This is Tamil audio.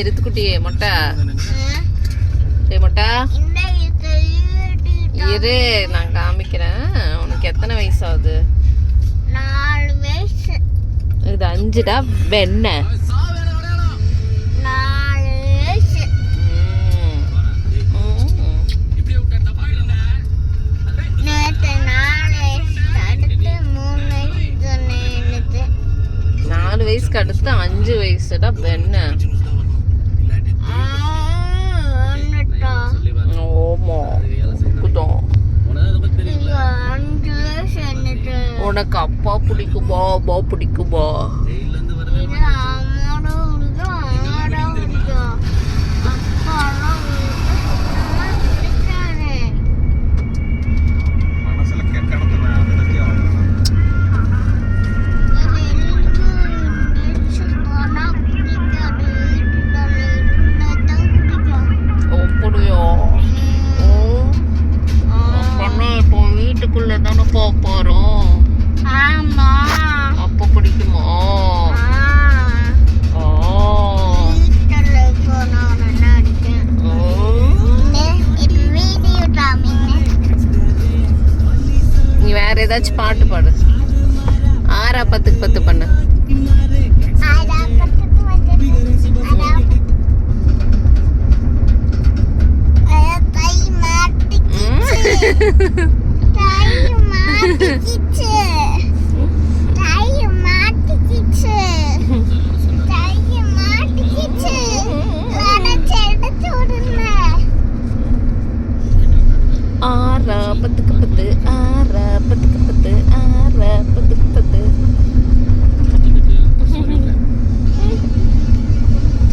ரித்துக்குட்டியே மொட்டை மொட்டை இரு, நான் காமிக்கிறேன். உனக்கு எத்தனை வயசு ஆகுது? 4 வயசு. இது 5டா வெண்ணெய். 4 வயசு. நேற்று 4 வயசு அடுத்து 3 வயசு சொன்னேன். 4 வயசுக்கு அடுத்து 5 வயசுடா வெண்ணெய். ஓமா உனக்கு அப்பா பிடிக்குமா அம்மா பிடிக்குமா? வீட்டுக்குள்ள தானே போறோம். ஆமா. அப்ப பிடிக்குமா? நீ வேற ஏதாச்சும் பாட்டு பாடு. 6 10க்கு 10 பண்ணு. ஆற 10க்கு 10 6 10க்கு 10 6